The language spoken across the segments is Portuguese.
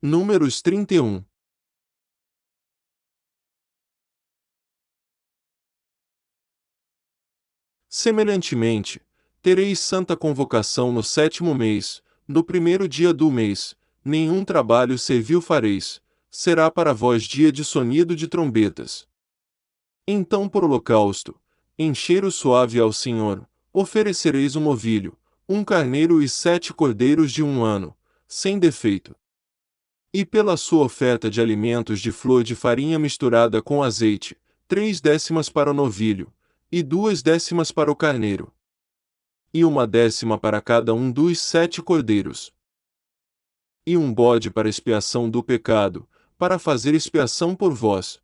Números 31. Semelhantemente, tereis santa convocação no 7º mês, no 1º dia do mês, nenhum trabalho servil fareis, será para vós dia de sonido de trombetas. Então por holocausto, em cheiro suave ao Senhor, oferecereis um novilho, um carneiro e 7 cordeiros de 1 ano, sem defeito. E pela sua oferta de alimentos de flor de farinha misturada com azeite, 3/10 para o novilho, e 2/10 para o carneiro. E 1/10 para cada um dos 7 cordeiros. E um bode para expiação do pecado, para fazer expiação por vós.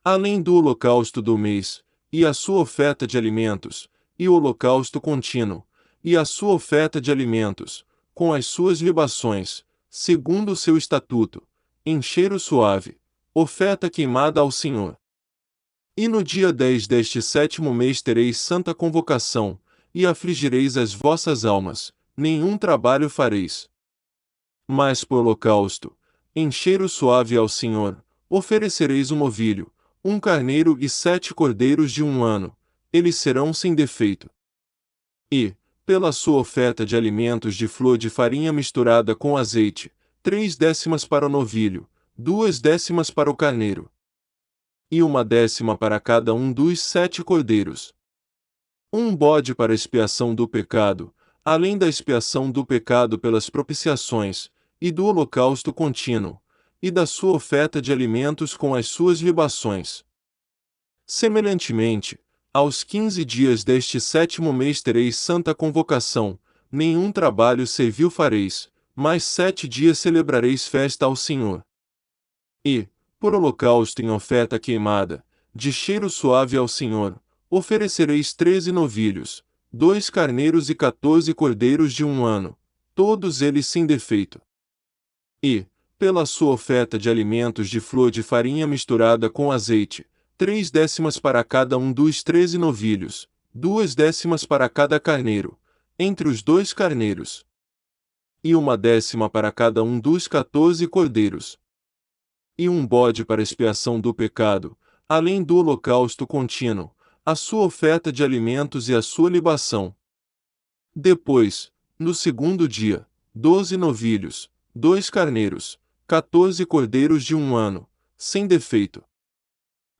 Além do holocausto do mês, e a sua oferta de alimentos, e o holocausto contínuo, e a sua oferta de alimentos, com as suas libações, segundo o seu estatuto, em cheiro suave, oferta queimada ao Senhor. E no dia 10 deste 7º mês tereis santa convocação, e afligireis as vossas almas, nenhum trabalho fareis. Mas por holocausto, em cheiro suave ao Senhor, oferecereis um novilho, um carneiro e 7 cordeiros de 1 ano, eles serão sem defeito. E, pela sua oferta de alimentos de flor de farinha misturada com azeite, 3/10 para o novilho, 2/10 para o carneiro. E 1/10 para cada um dos 7 cordeiros. Um bode para expiação do pecado, além da expiação do pecado pelas propiciações, e do holocausto contínuo, e da sua oferta de alimentos com as suas libações. Semelhantemente, aos 15 dias deste 7º mês tereis santa convocação, nenhum trabalho servil fareis, mas 7 dias celebrareis festa ao Senhor. E, por holocausto em oferta queimada, de cheiro suave ao Senhor, oferecereis 13 novilhos, 2 carneiros e 14 cordeiros de 1 ano, todos eles sem defeito. E, pela sua oferta de alimentos de flor de farinha misturada com azeite, 3/10 para cada um dos 13 novilhos, 2/10 para cada carneiro, entre os 2 carneiros. E 1/10 para cada um dos 14 cordeiros. E um bode para expiação do pecado, além do holocausto contínuo, a sua oferta de alimentos e a sua libação. Depois, no 2º dia, 12 novilhos, 2 carneiros, 14 cordeiros de 1 ano, sem defeito.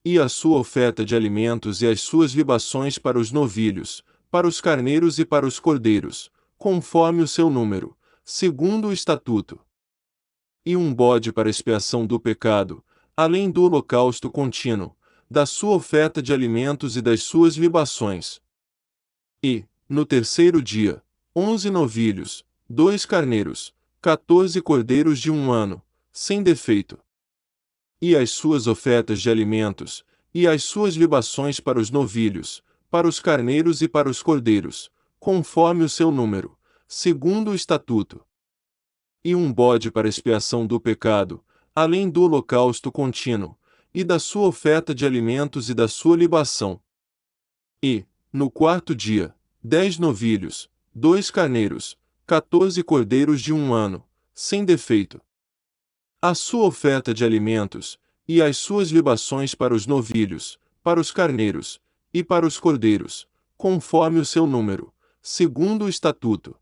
E a sua oferta de alimentos e as suas libações para os novilhos, para os carneiros e para os cordeiros, conforme o seu número, segundo o estatuto. E um bode para expiação do pecado, além do holocausto contínuo, da sua oferta de alimentos e das suas libações. E, no 3º dia, 11 novilhos, 2 carneiros, 14 cordeiros de 1 ano, sem defeito. E as suas ofertas de alimentos, e as suas libações para os novilhos, para os carneiros e para os cordeiros, conforme o seu número, segundo o estatuto. E um bode para expiação do pecado, além do holocausto contínuo, e da sua oferta de alimentos e da sua libação. E, no 4º dia, 10 novilhos, 2 carneiros, 14 cordeiros de 1 ano, sem defeito. A sua oferta de alimentos, e as suas libações para os novilhos, para os carneiros, e para os cordeiros, conforme o seu número, segundo o estatuto.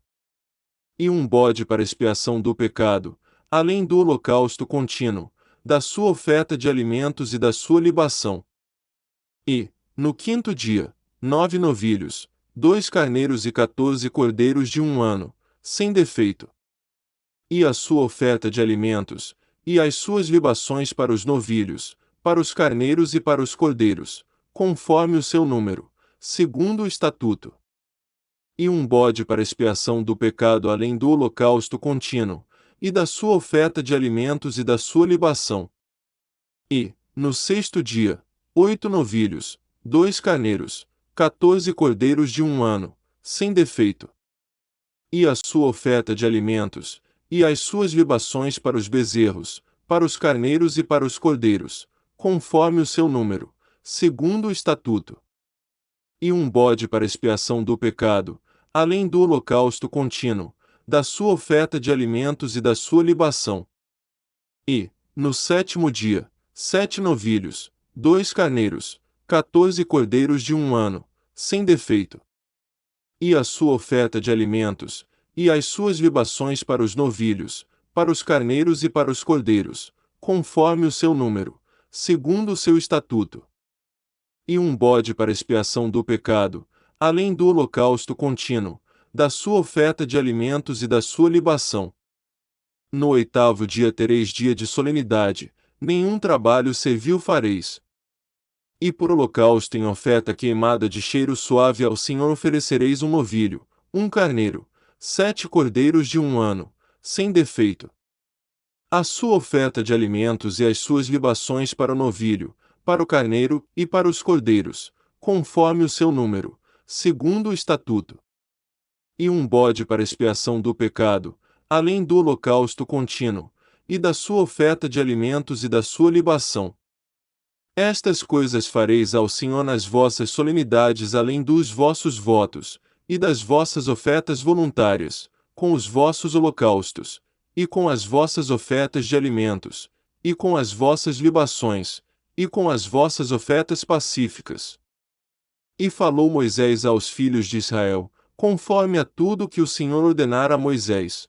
E um bode para expiação do pecado, além do holocausto contínuo, da sua oferta de alimentos e da sua libação. E, no 5º dia, 9 novilhos, 2 carneiros e 14 cordeiros de 1 ano, sem defeito. E a sua oferta de alimentos, e as suas libações para os novilhos, para os carneiros e para os cordeiros, conforme o seu número, segundo o estatuto. E um bode para expiação do pecado além do holocausto contínuo, e da sua oferta de alimentos e da sua libação. E, no 6º dia, 8 novilhos, 2 carneiros, 14 cordeiros de 1 ano, sem defeito. E a sua oferta de alimentos, e as suas libações para os bezerros, para os carneiros e para os cordeiros, conforme o seu número, segundo o estatuto. E um bode para expiação do pecado, além do holocausto contínuo, da sua oferta de alimentos e da sua libação. E, no 7º dia, 7 novilhos, 2 carneiros, 14 cordeiros de 1 ano, sem defeito. E a sua oferta de alimentos, e as suas libações para os novilhos, para os carneiros e para os cordeiros, conforme o seu número, segundo o seu estatuto. E um bode para expiação do pecado, além do holocausto contínuo, da sua oferta de alimentos e da sua libação. No 8º dia tereis dia de solenidade, nenhum trabalho servil fareis. E por holocausto em oferta queimada de cheiro suave ao Senhor oferecereis um novilho, um carneiro, 7 cordeiros de 1 ano, sem defeito. A sua oferta de alimentos e as suas libações para o novilho, para o carneiro e para os cordeiros, conforme o seu número, segundo o estatuto. E um bode para expiação do pecado, além do holocausto contínuo, e da sua oferta de alimentos e da sua libação. Estas coisas fareis ao Senhor nas vossas solenidades além dos vossos votos, e das vossas ofertas voluntárias, com os vossos holocaustos, e com as vossas ofertas de alimentos, e com as vossas libações, e com as vossas ofertas pacíficas. E falou Moisés aos filhos de Israel, conforme a tudo que o Senhor ordenara a Moisés.